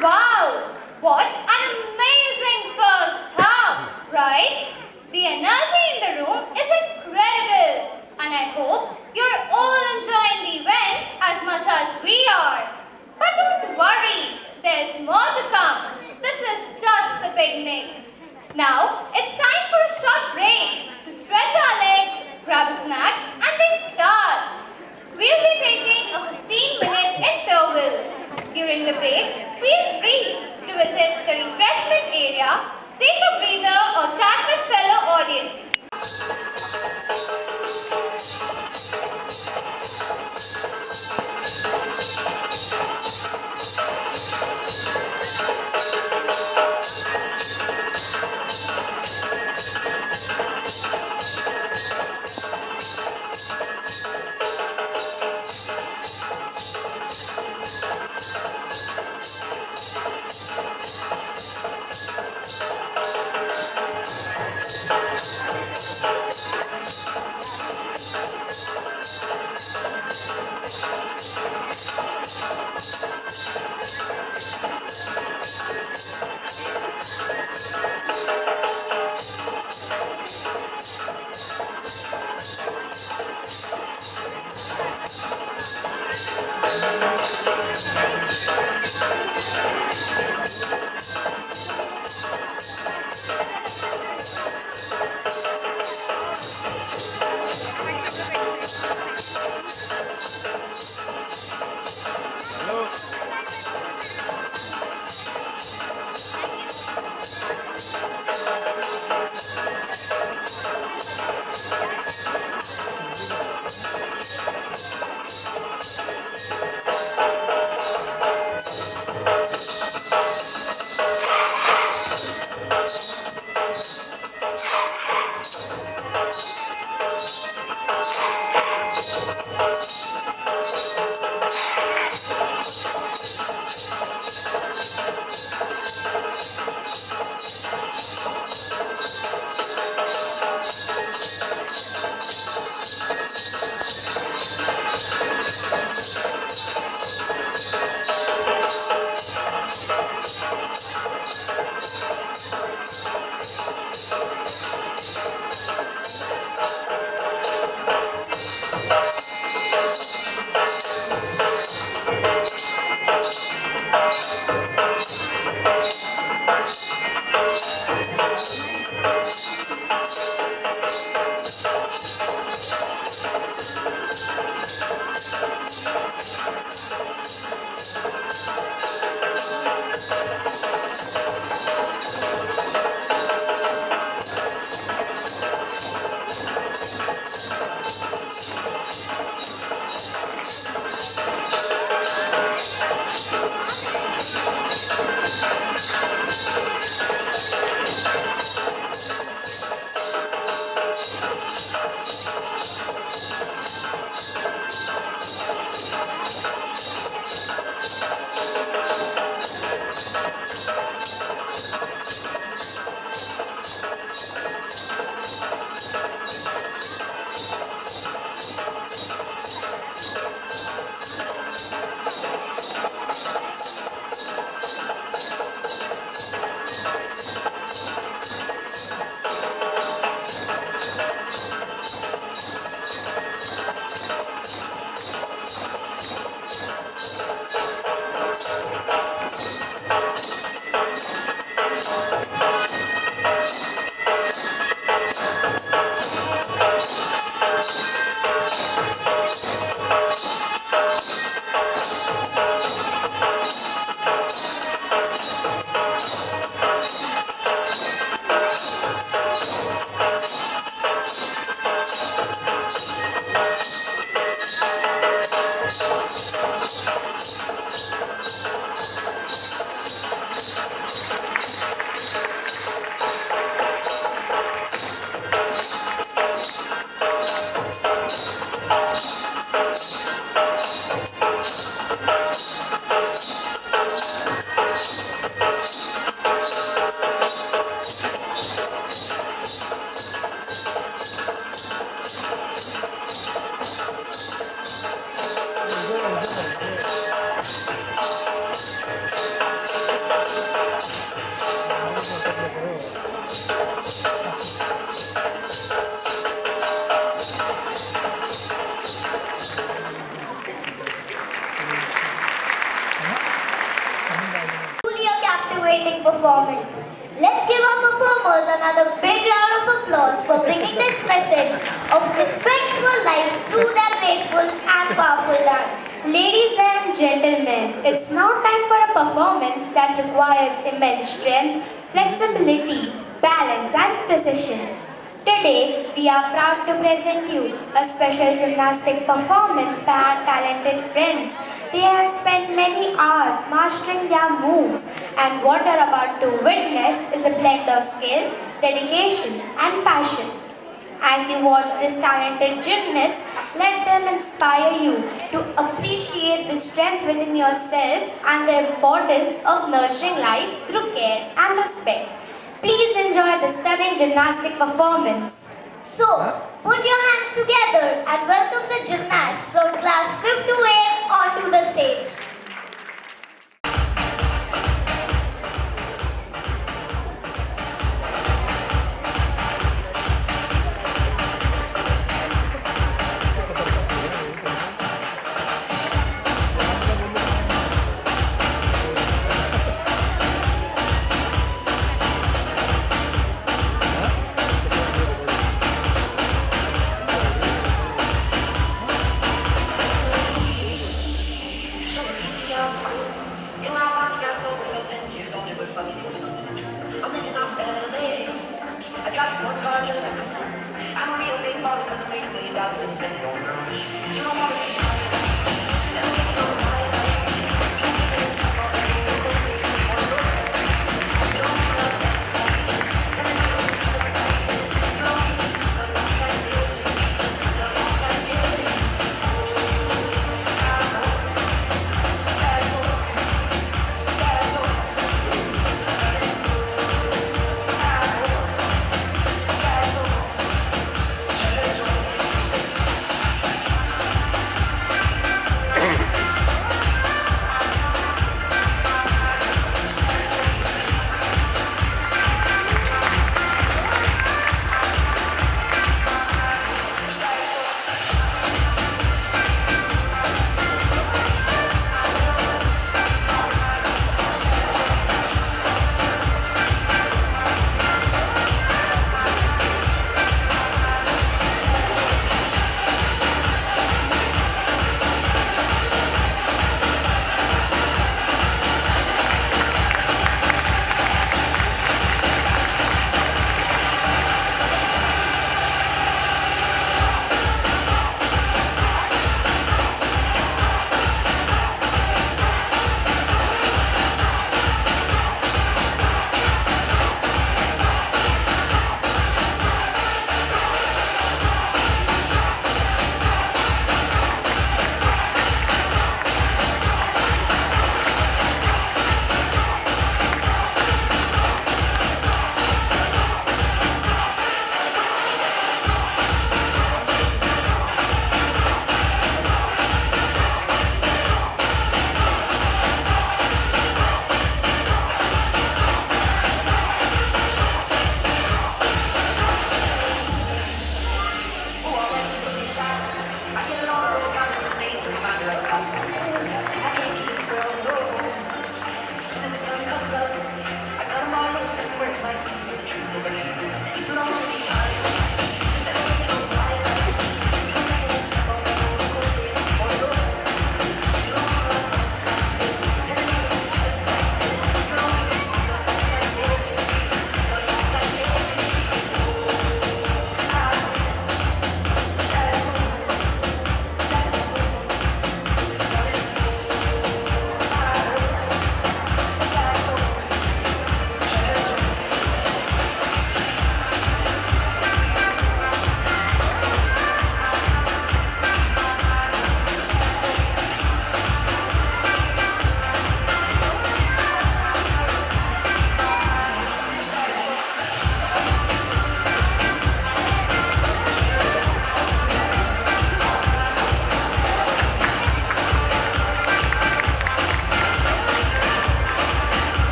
Wow, what an amazing first half, right? The energy in the room is incredible, and I hope you're all enjoying the event as much as we are. But don't worry, there's more to come. This is just the beginning. Now, it's time for a short break to stretch our legs, grab a snack, and recharge. We'll be taking a 15-minute interval. During the break, feel free to visit the refreshment area, take a breather, or chat with fellow audience. captivating performance. Let's give our performers another big round of applause for bringing this message of respect for life through their graceful and powerful dance. Ladies and gentlemen, it's now time for a performance that requires immense strength, flexibility, balance and precision. Today, we are proud to present you a special gymnastic performance by our talented friends. They have spent many hours mastering their moves, and what are about to witness is a blend of skill, dedication and passion. As you watch this talented gymnast, let them inspire you to appreciate the strength within yourself and the importance of nurturing life through care and respect. Please enjoy the stunning gymnastic performance. So, put your hands together and welcome the gymnast from class 5th to 8th onto the stage.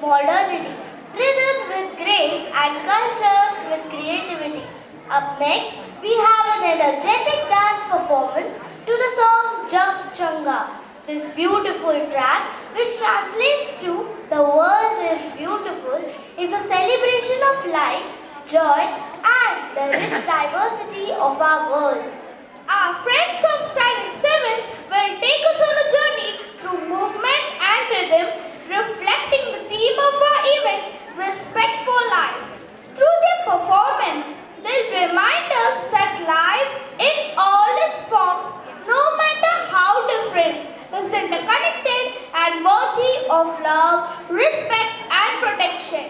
modernity, rhythm with grace, and cultures with creativity. Up next, we have an energetic dance performance to the song Jug Changa. This beautiful track, which translates to "The world is beautiful," is a celebration of life, joy, and the rich diversity of our world. Our friends of Standard 7 will take us on a journey through movement and rhythm, reflecting the theme of our event, Respect for Life. Through their performance, they'll remind us that life in all its forms, no matter how different, is interconnected and worthy of love, respect, and protection.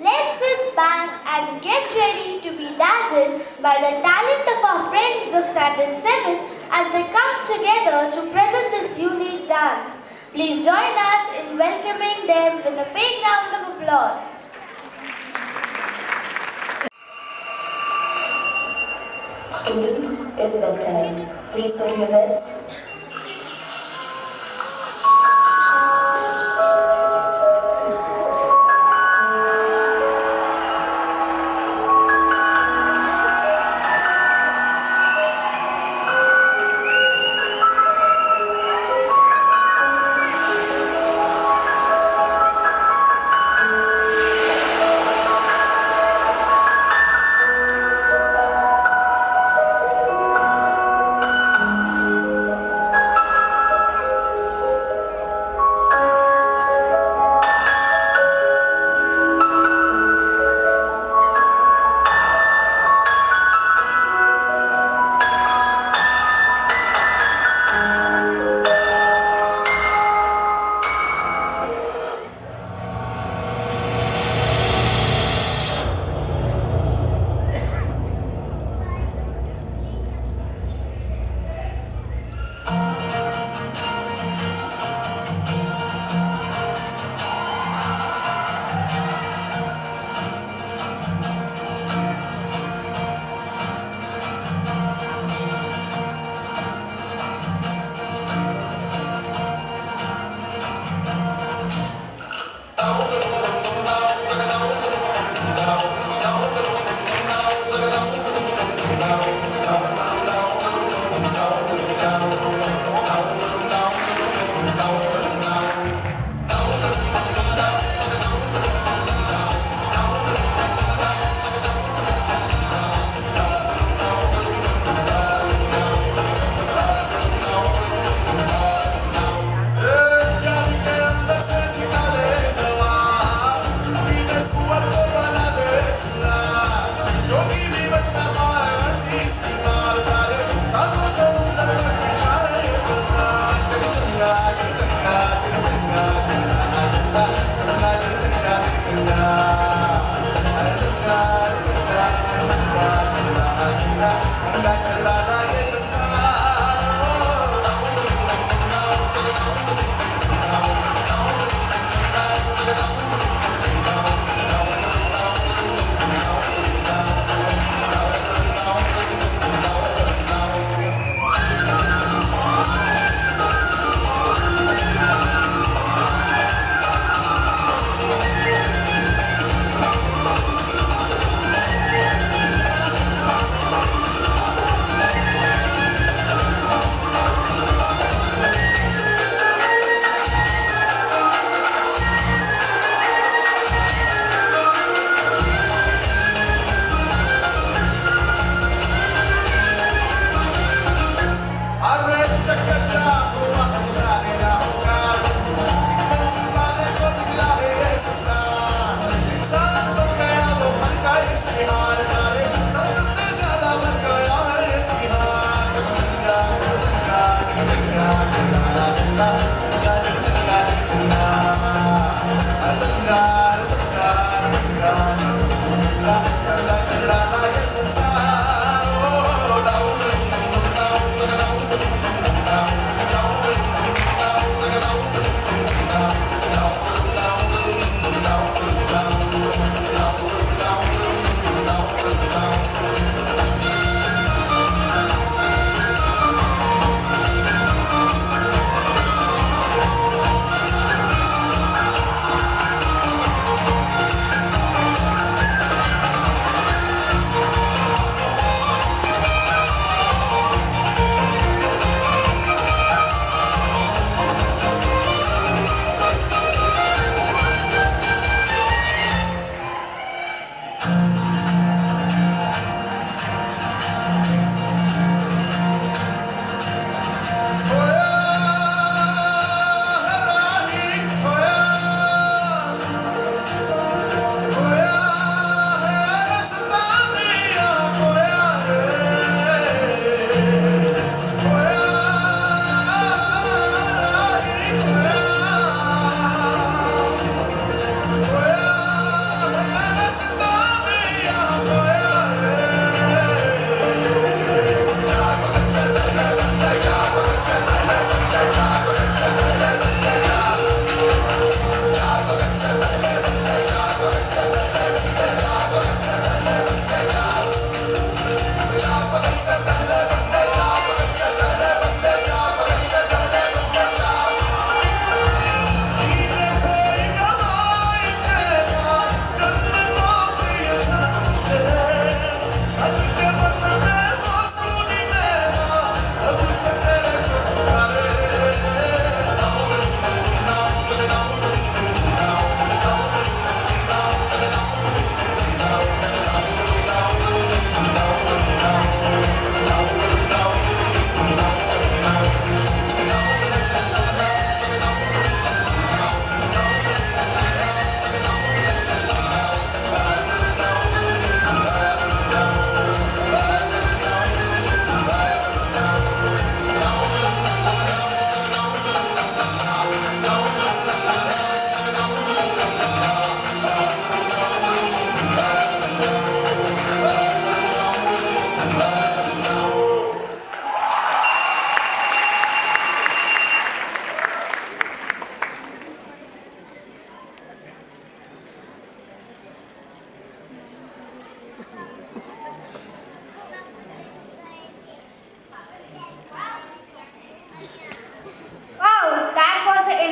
Let's sit back and get ready to be dazzled by the talent of our friends of Standard 7 as they come together to present this unique dance. Please join us in welcoming them with a big round of applause. Students, it's bedtime. Please go to your beds.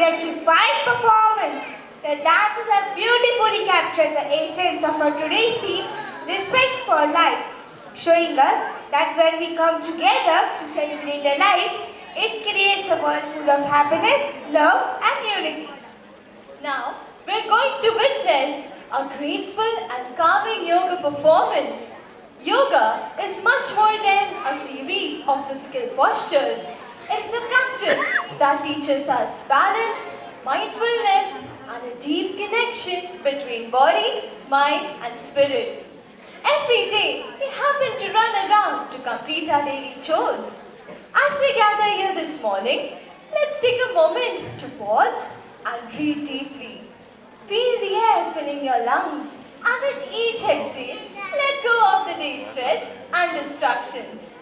electrifying performance. The dancers have beautifully captured the essence of our today's theme, respect for life, showing us that when we come together to celebrate a life, it creates a world full of happiness, love and unity. Now, we're going to witness a graceful and calming yoga performance. Yoga is much more than a series of physical postures. It is a practice that teaches us balance, mindfulness, and a deep connection between body, mind, and spirit. Every day, we happen to run around to complete our daily chores. As we gather here this morning, let's take a moment to pause and breathe deeply. Feel the air filling your lungs, and with each exhale, let go of the day's stress and distractions.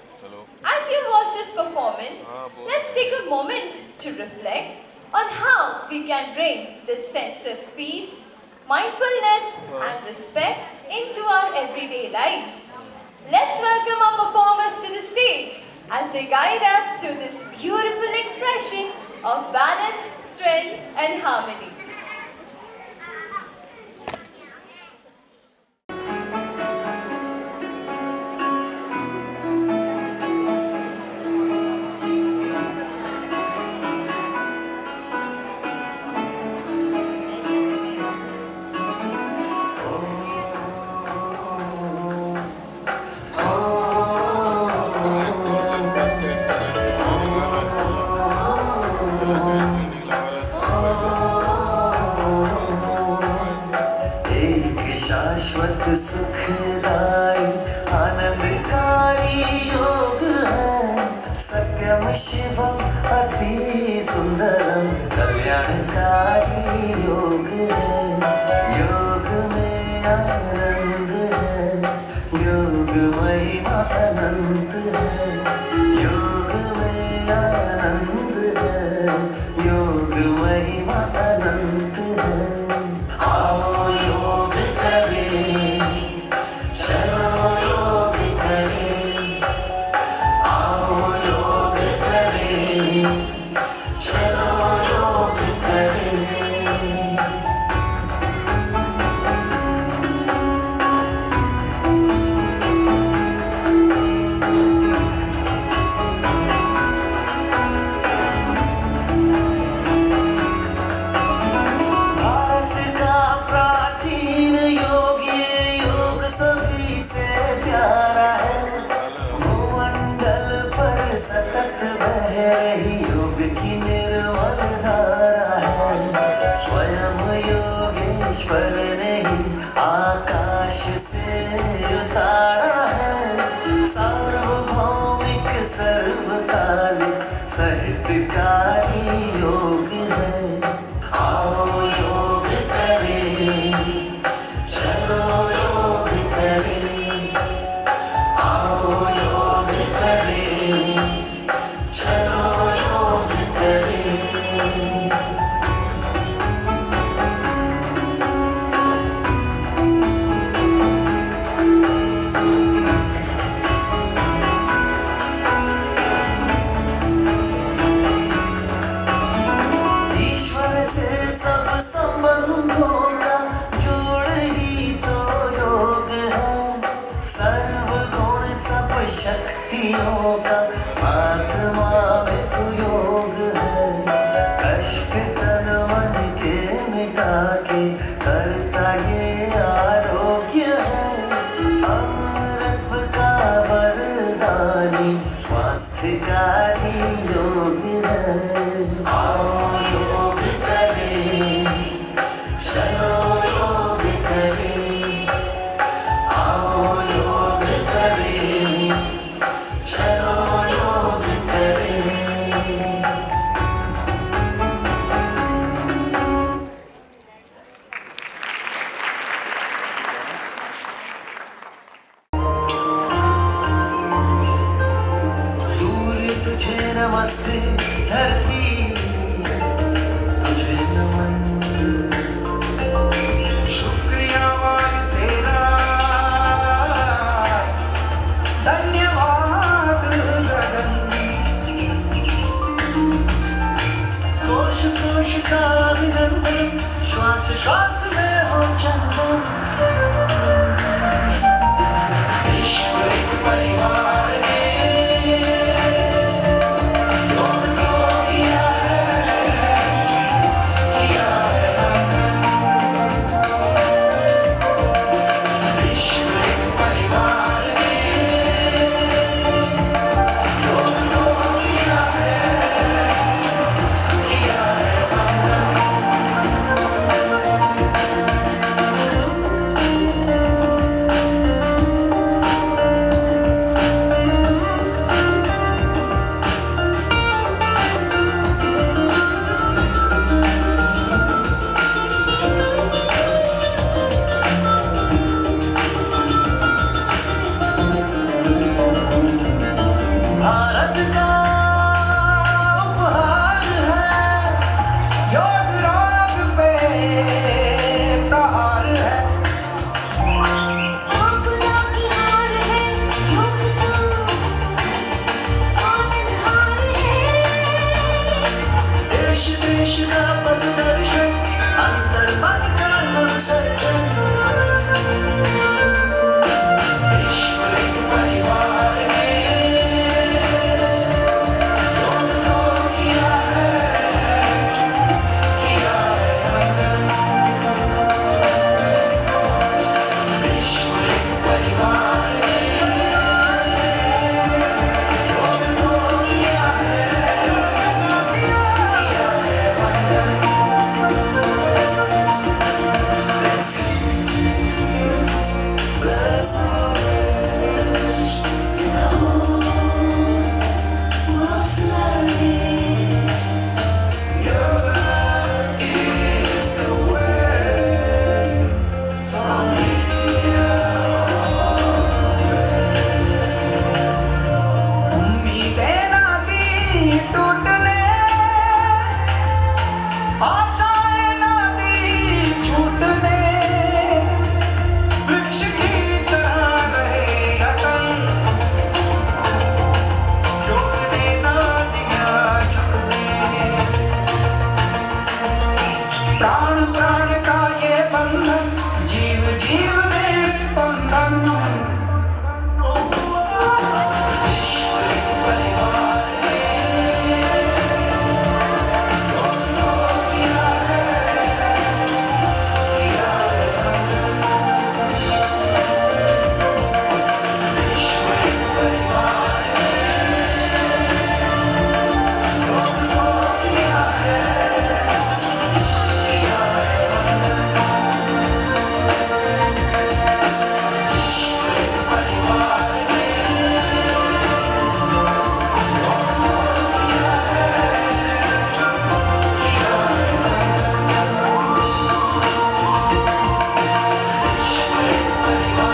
As you watch this performance, let's take a moment to reflect on how we can bring this sense of peace, mindfulness, and respect into our everyday lives. Let's welcome our performers to the stage as they guide us through this beautiful expression of balance, strength, and harmony. शाश्वत सुखदाई आनंदकारी योग है सत्यम शिवम अति सुंदरम कल्याणकारी योग है योग में आनंद है योग महिमा अनंत है योग में आनंद है योग महिमा अनंत है आओ योग करें चलो योग करें आओ योग करें चलो योग करें भारत का प्राचीन योग ये योग सभी से प्यारा है भूमंडल पर सतत बह रही योग की निर्मल धारा है स्वयं योगेश्वर ने ही आकाश से उतारा है सार्वभौमिक सर्वकालिक साहित्यकारी योग है आओ योग करें चलो योग करें आओ योग करें चलो योग करें ईश्वर से सब संबंधों का जोड़ ही तो योग है सर्वगुण सब शक्तियों का आत्मा में सुयोग है कष्ट तन मन के मिटा के करता ये आरोग्य है अमृतत्व का वरदानी स्वास्थ्यकारी योग है आओ योग करें चलो योग करें आओ योग करें चलो योग करें सूर्य तुझे नमस्ते धरती तुझे नमन शुक्रिया वायु तेरा धन्यवाद गगन कोश कोश जोश का अभिनंदन, श्वास श्वास में हो चंदन। विश्व एक परिवार ने योग को किया है विश्व एक परिवार ने योग को किया है भारत का उपहार है, योग राग पे प्रहार है। अपना की हार है, योग तो पालनहार है। देश देश का पथ दर्शन, अंतर मन का नवसर्जन। विश्व एक परिवार ने योग को किया है विश्व एक परिवार ने योग को किया उम्मीदें ना दी टूटने, आशाएं ना दी छूटने। वृक्ष की तरह रहे अटल, योग ने ना दिया झुकने। प्राण प्राण का ये बंधन, जीव जीव में स्पंदन। विश्व एक परिवार ने योग को किया विश्व एक परिवार ने योग को किया विश्व एक परिवार ने विश्व एक परिवार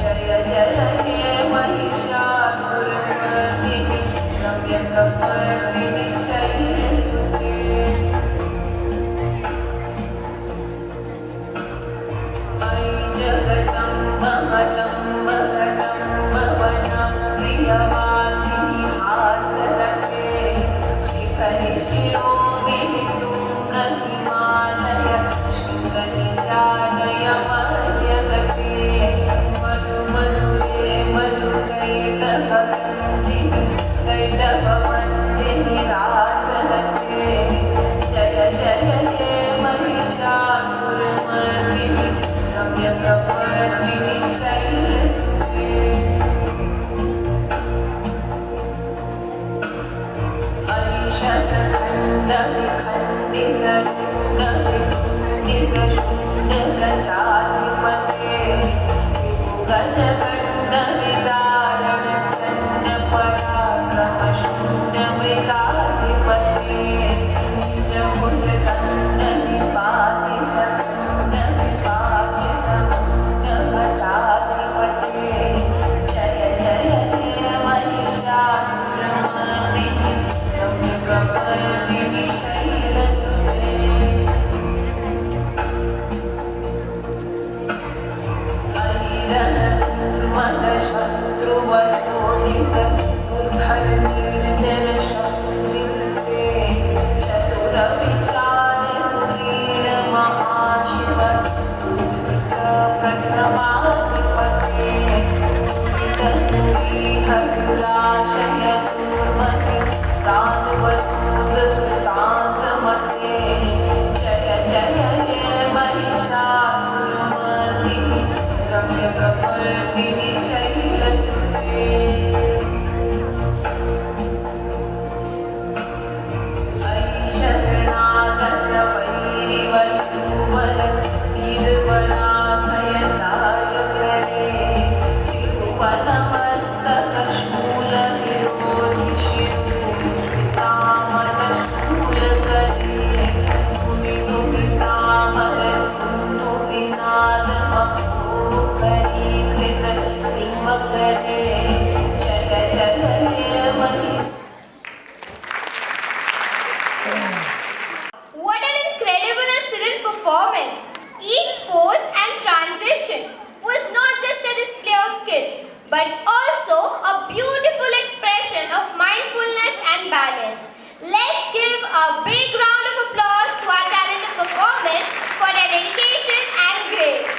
जय जय हे What an incredible and serene performance! Each pose and transition was not just a display of skill, but also a beautiful expression of mindfulness and balance. Let's give a big round of applause to our talented performers for their dedication and grace.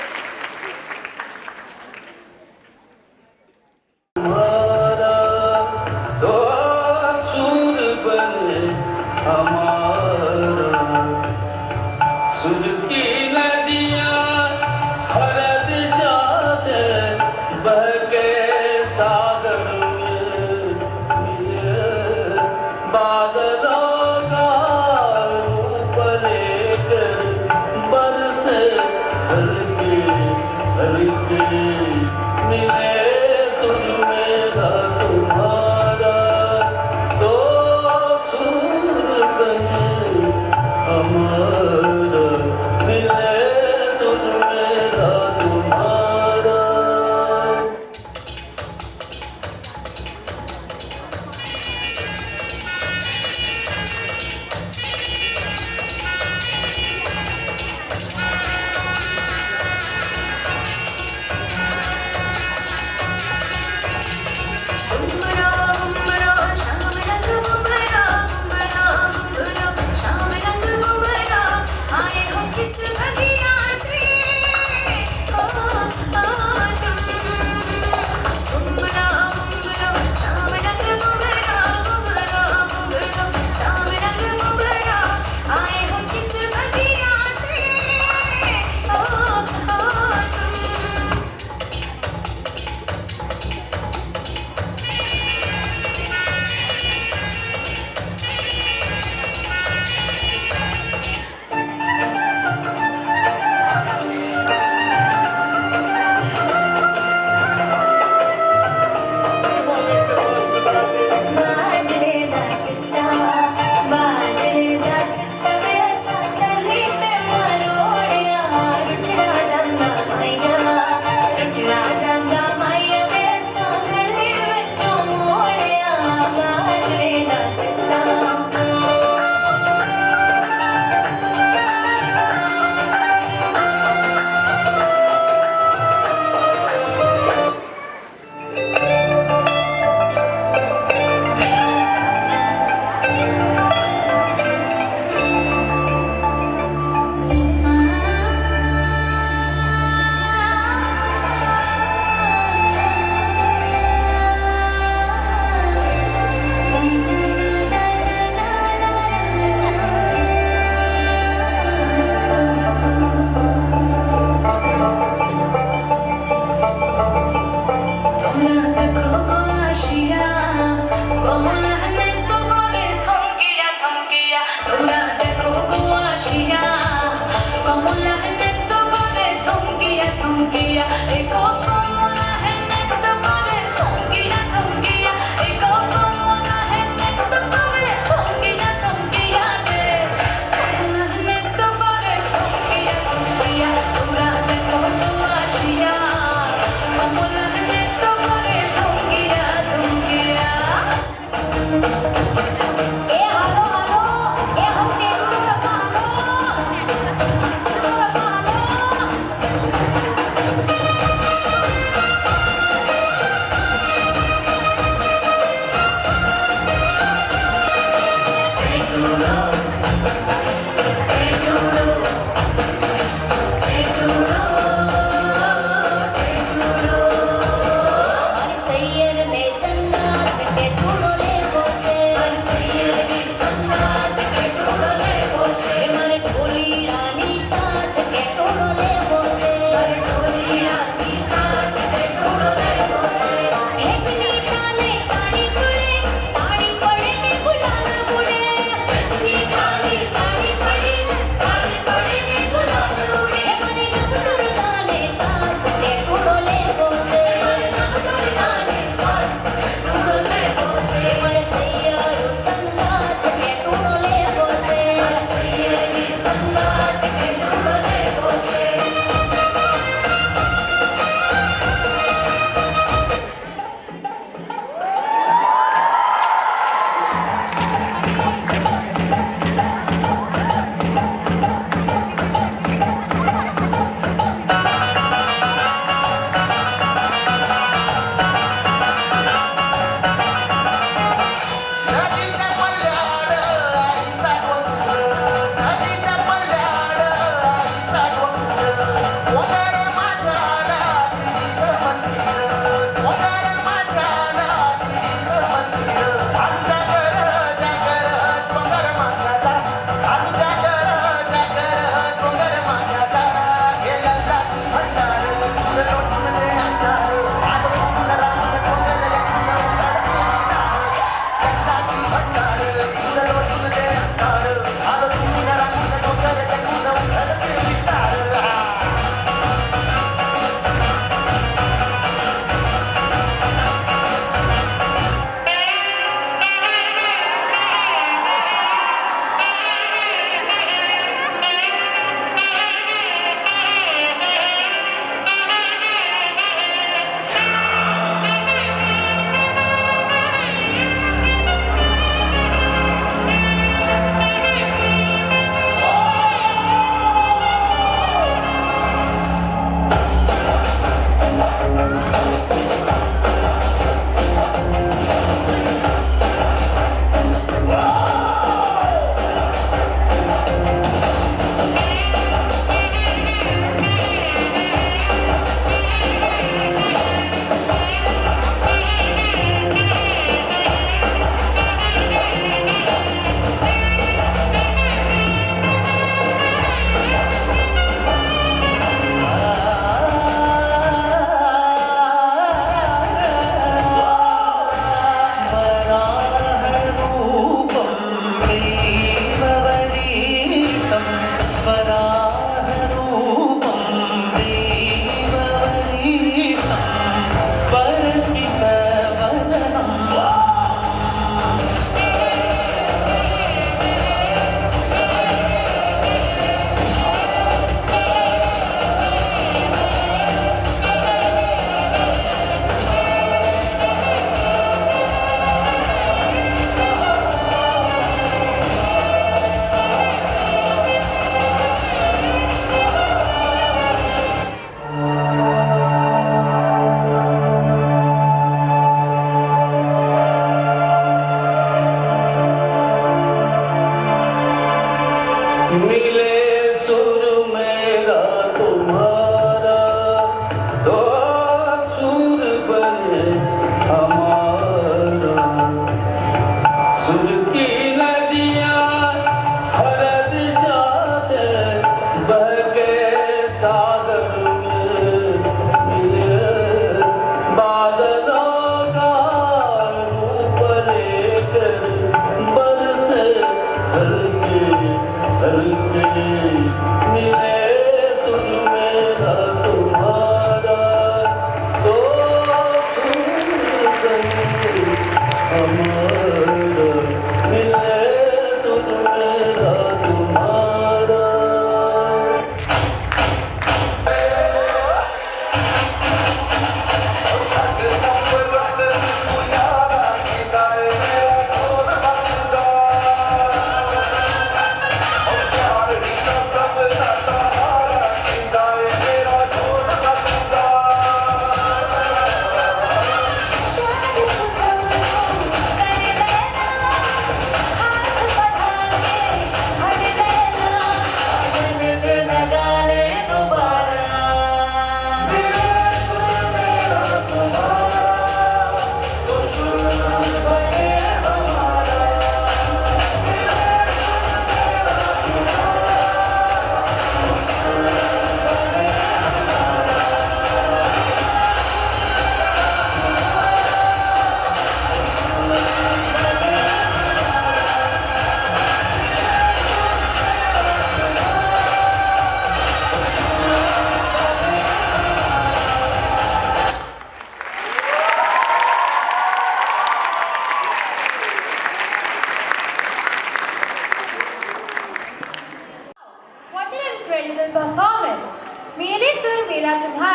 Halo.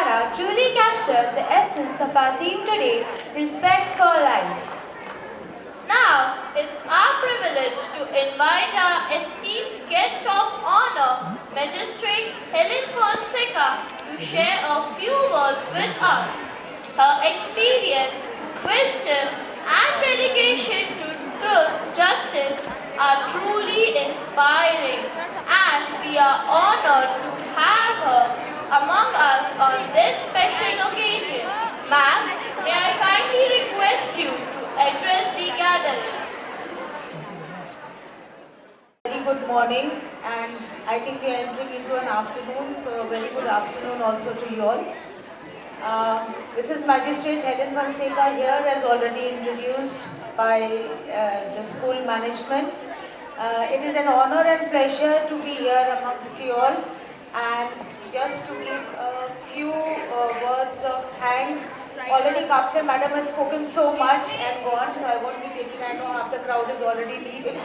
Nara truly captured the essence of our theme today, respect for life. Now, it's our privilege to invite our esteemed guest of honor, Magistrate Helen Fonseca, to share a few words with us. Her experience, wisdom, and dedication to truth, justice are truly inspiring, and we are honored to have her among us on this special occasion. Ma'am, may I kindly request you to address the gathering. Very good morning, and I think we are entering into an afternoon, so very good afternoon also to you all. This is Magistrate Helen Fonseca here, as already introduced by the school management. It is an honor and pleasure to be here amongst you all, and just to give a few words of thanks. Already Kapse madam has spoken so much and gone, so I won't be taking, I know half the crowd is already leaving.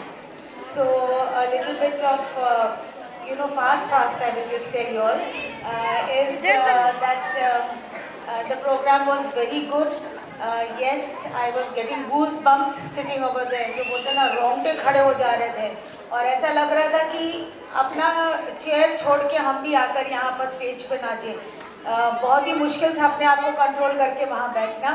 So a little bit of, fast, I will just tell you all, is that the program was very good. Yes, I was getting goosebumps sitting over there. जो बोलते ना रोंगटे खड़े हो जा रहे थे और ऐसा लग रहा था कि अपना चेयर छोड़ के हम भी आकर यहाँ पर स्टेज पे नाचे. बहुत ही मुश्किल था अपने आप को कंट्रोल करके वहाँ बैठना.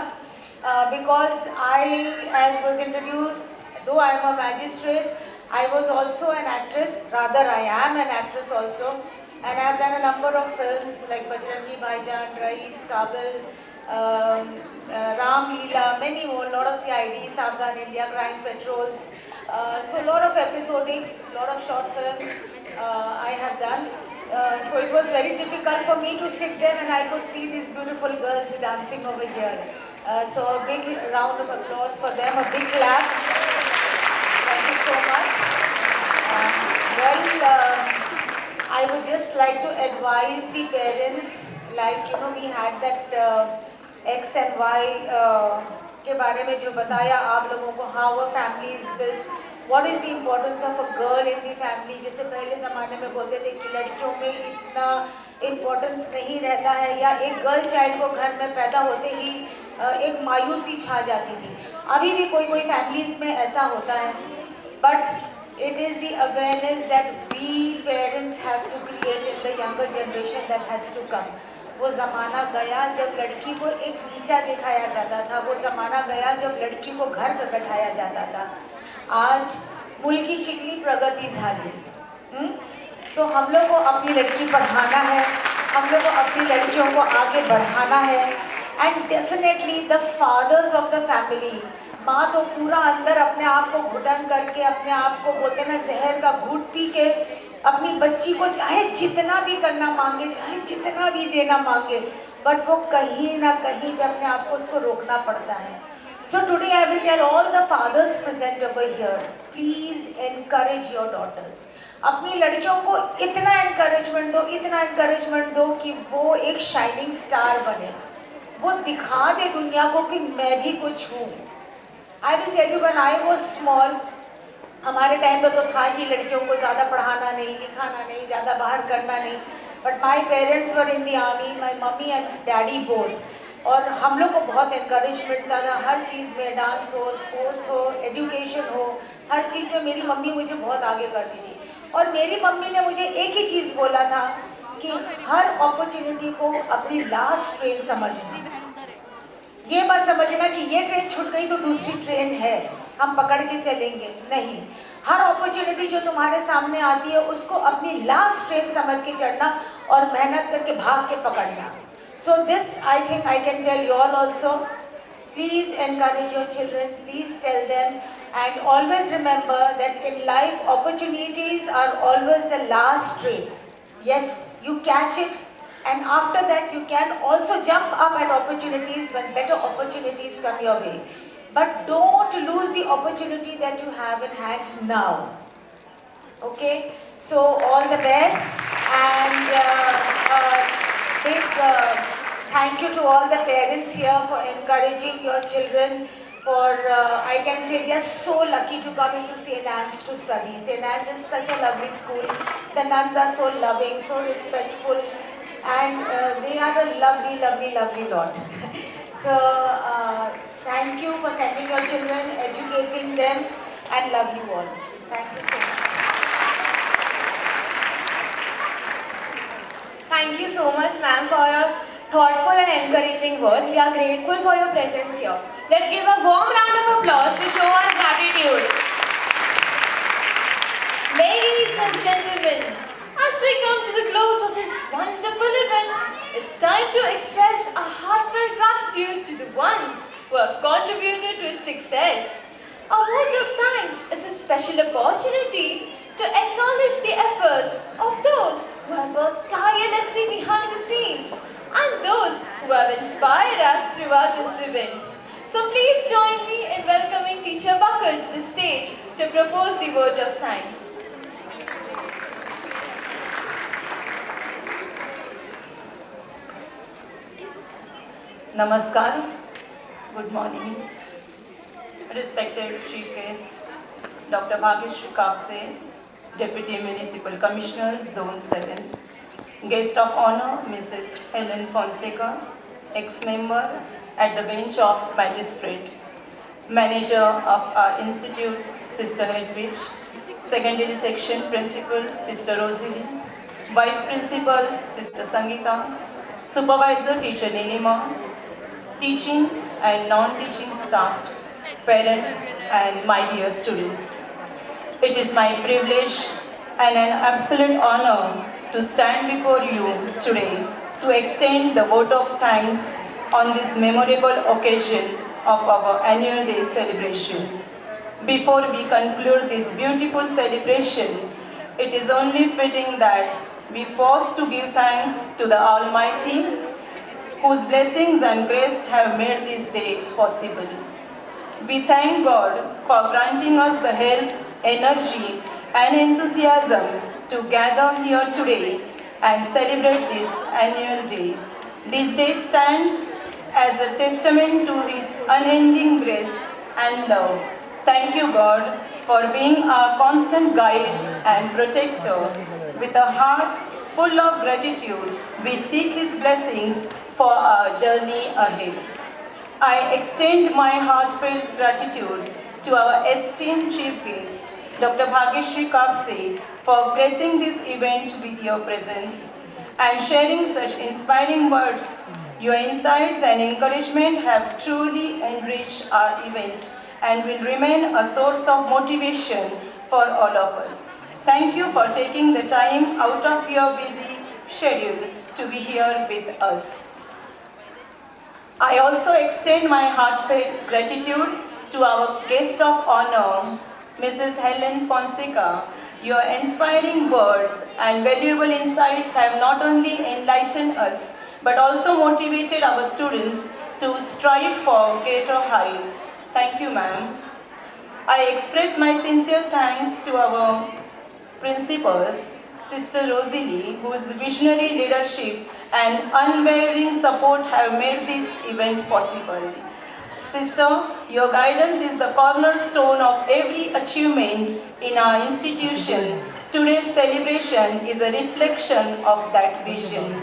Because I, as was introduced, though I am a magistrate, I was also an actress. Rather, I am an actress also. And I have done a number of films like Bajrangi Bhaijaan, Rais, Kabil, Ram Leela, many more, lot of CID, Savdhan India, Crime Patrols. So a lot of episodics, a lot of short films I have done. So it was very difficult for me to sit there and I could see these beautiful girls dancing over here. So a big round of applause for them, a big clap. Thank you so much. I would just like to advise the parents, like we had that X and Y के बारे में जो बताया आप लोगों को, how a family is built, what is the importance of a girl in the family. जैसे पहले ज़माने में बोलते थे कि लड़कियों में इतना importance नहीं रहता है, या एक गर्ल चाइल्ड को घर में पैदा होते ही एक मायूसी छा जाती थी. अभी भी कोई फैमिलीज़ में ऐसा होता है, but it is the awareness that we parents have to create in the younger generation that has to come. वो ज़माना गया जब लड़की को एक नीचा दिखाया जाता था, वो ज़माना गया जब लड़की को घर पे बैठाया जाता था. आज मुल्की शिकली प्रगति झाली. सो हम लोग को अपनी लड़की पढ़ाना है, हम लोग को अपनी लड़कियों को आगे बढ़ाना है. And definitely the fathers of the family, माँ तो पूरा अंदर अपने आप को घुटन करके, अपने आप को बोलते ना जहर का घूट पी के अपनी बच्ची को चाहे जितना भी करना मांगे, चाहे जितना भी देना मांगे, बट वो कहीं ना कहीं पे अपने आप को उसको रोकना पड़ता है. So today I will tell all the fathers present over here, please encourage your daughters. अपनी लड़कियों को इतना एनकरेजमेंट दो कि वो एक शाइनिंग स्टार बने, वो दिखा दे दुनिया को कि मैं भी कुछ हूँ. I will tell you, when I was small, हमारे टाइम पे तो था ही लड़कियों को ज़्यादा पढ़ाना नहीं, लिखाना नहीं, ज़्यादा बाहर करना नहीं. But my parents were in the army, my mummy and daddy both. और हम लोग को बहुत encourage मिलता था हर चीज़ में, डांस हो, स्पोर्ट्स हो, एजुकेशन हो, हर चीज़ में मेरी मम्मी मुझे बहुत आगे करती थी. और मेरी मम्मी ने मुझे एक ही चीज़ बोला था कि हर अपॉर्चुनिटी को अपनी लास्ट ट्रेन समझना. ये मत समझना कि ये ट्रेन छूट गई तो दूसरी ट्रेन है, हम पकड़ के चलेंगे. नहीं, हर अपॉर्चुनिटी जो तुम्हारे सामने आती है उसको अपनी लास्ट ट्रेन समझ के चढ़ना और मेहनत करके भाग के पकड़ना. So this I think I can tell you all also. Please encourage your children, please tell them, and always remember that in life opportunities are always the last train. Yes, you catch it. And after that, you can also jump up at opportunities when better opportunities come your way. But don't lose the opportunity that you have in hand now. Okay? So all the best, and big thank you to all the parents here for encouraging your children. For I can say they are so lucky to come into St. Anne's to study. St. Anne's is such a lovely school. The nuns are so loving, so respectful. and they are a lovely, lovely, lovely lot. So thank you for sending your children, educating them, and love you all. Thank you so much. Thank you so much, ma'am, for your thoughtful and encouraging words. We are grateful for your presence here. Let's give a warm round of applause to show our gratitude. Ladies and gentlemen, as we come to the close of this wonderful event, it's time to express a heartfelt gratitude to the ones who have contributed to its success. A vote of thanks is a special opportunity to acknowledge the efforts of those who have worked tirelessly behind the scenes and those who have inspired us throughout this event. So please join me in welcoming Teacher Buckle to the stage to propose the vote of thanks. Namaskar, good morning. Respected Chief Guest, Dr. Bhagyashree Kapse, Deputy Municipal Commissioner, Zone 7. Guest of Honor, Mrs. Helen Fonseca, ex-member at the bench of Magistrate. Manager of our institute, Sister Hedwig. Secondary Section Principal, Sister Rosalie. Vice Principal, Sister Sangeeta. Supervisor, Teacher Ninima. Teaching and non-teaching staff, parents and my dear students. It is my privilege and an absolute honor to stand before you today to extend the vote of thanks on this memorable occasion of our annual day celebration. Before we conclude this beautiful celebration, it is only fitting that we pause to give thanks to the Almighty whose blessings and grace have made this day possible. We thank God for granting us the health, energy, and enthusiasm to gather here today and celebrate this annual day. This day stands as a testament to His unending grace and love. Thank you, God, for being our constant guide and protector. With a heart full of gratitude, we seek His blessings for our journey ahead. I extend my heartfelt gratitude to our esteemed Chief Guest, Dr. Bhagyashree Kapse, for gracing this event with your presence and sharing such inspiring words. Your insights and encouragement have truly enriched our event and will remain a source of motivation for all of us. Thank you for taking the time out of your busy schedule to be here with us. I also extend my heartfelt gratitude to our guest of honor, Mrs. Helen Fonseca. Your inspiring words and valuable insights have not only enlightened us, but also motivated our students to strive for greater heights. Thank you, ma'am. I express my sincere thanks to our principal, Sister Rosalie, whose visionary leadership and unwavering support have made this event possible. Sister, your guidance is the cornerstone of every achievement in our institution. Today's celebration is a reflection of that vision.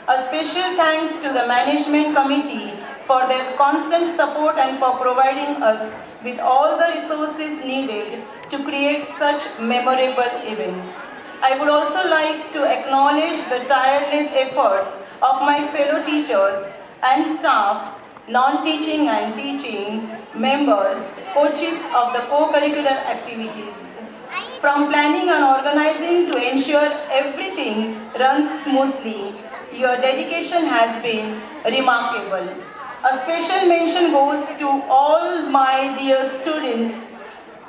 A special thanks to the management committee for their constant support and for providing us with all the resources needed to create such memorable event. I would also like to acknowledge the tireless efforts of my fellow teachers and staff, non-teaching and teaching members, coaches of the co-curricular activities. From planning and organizing to ensure everything runs smoothly, your dedication has been remarkable. A special mention goes to all my dear students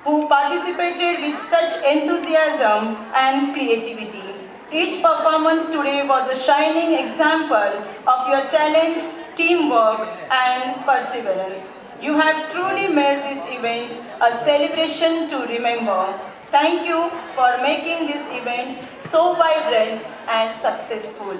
who participated with such enthusiasm and creativity. Each performance today was a shining example of your talent, teamwork, and perseverance. You have truly made this event a celebration to remember. Thank you for making this event so vibrant and successful.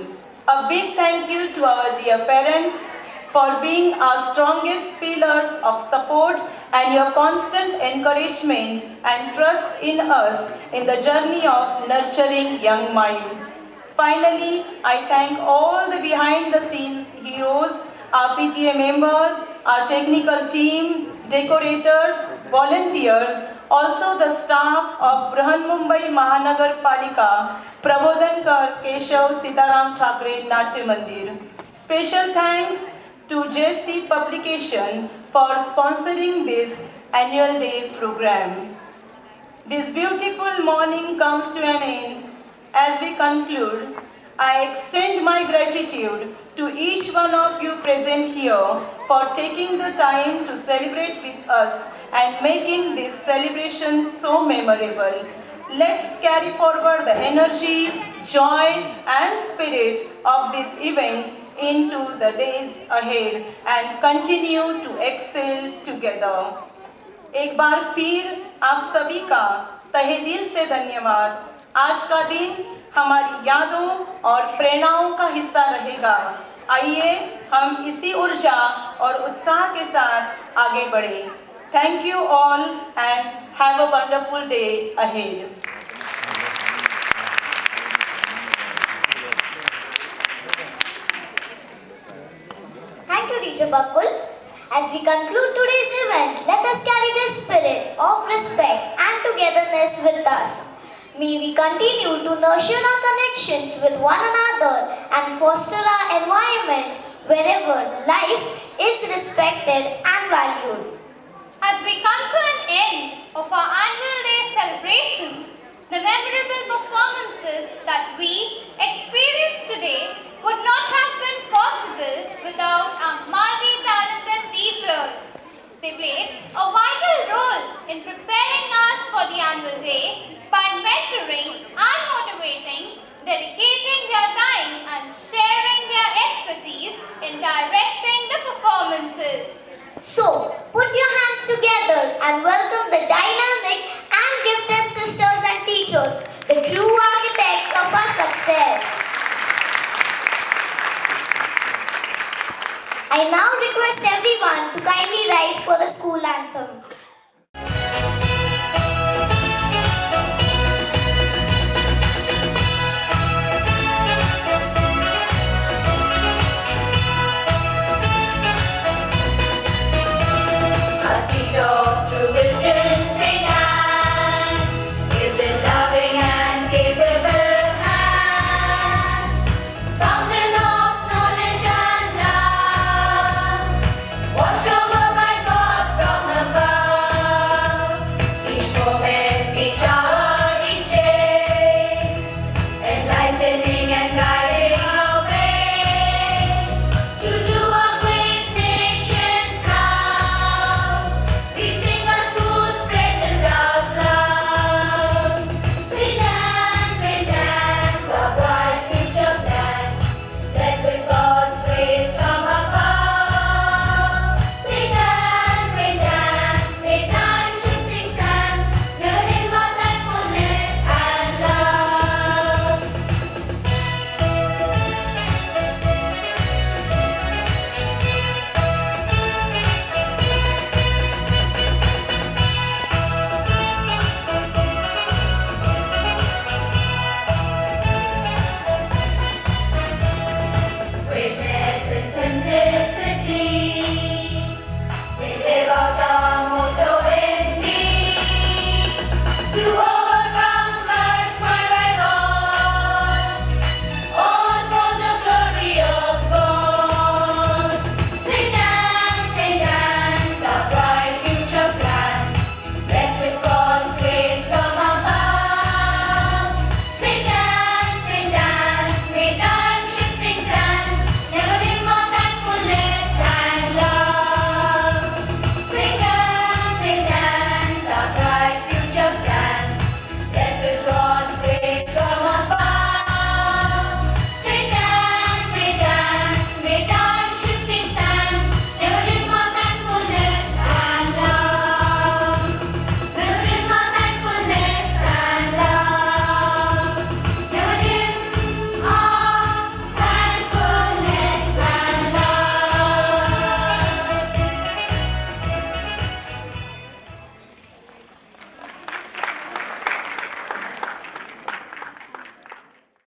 A big thank you to our dear parents for being our strongest pillars of support and your constant encouragement and trust in us in the journey of nurturing young minds. Finally, I thank all the behind the scenes heroes, our PTA members, our technical team, decorators, volunteers, also the staff of Brahan Mumbai Mahanagar Palika, Prabodhan Kar Keshav Sitaram Thakre Natya Mandir. Special thanks to JC Publication for sponsoring this annual day program. This beautiful morning comes to an end. As we conclude, I extend my gratitude to each one of you present here for taking the time to celebrate with us and making this celebration so memorable. Let's carry forward the energy, joy and spirit of this event into the days ahead and continue to excel together. एक बार फिर आप सभी का तहे दिल से धन्यवाद। आज का दिन हमारी यादों और प्रेरणाओं का हिस्सा रहेगा। आइए हम इसी ऊर्जा और उत्साह के साथ आगे बढ़ें। Thank you all and have a wonderful day ahead. Thank you, Teacher Bakul. As we conclude today's event, let us carry this spirit of respect and togetherness with us. May we continue to nurture our connections with one another and foster our environment wherever life is respected and valued. As we come to an end of our annual day celebration, the memorable performances that we experience today would not have been possible without our multi-talented teachers. They played a vital role in preparing us for the annual day by mentoring and motivating, dedicating their time and sharing their expertise in directing the performances. So, put your hands together and welcome the dynamic and gifted sisters and teachers, the true architects of our success. I now request everyone to kindly rise for the school anthem.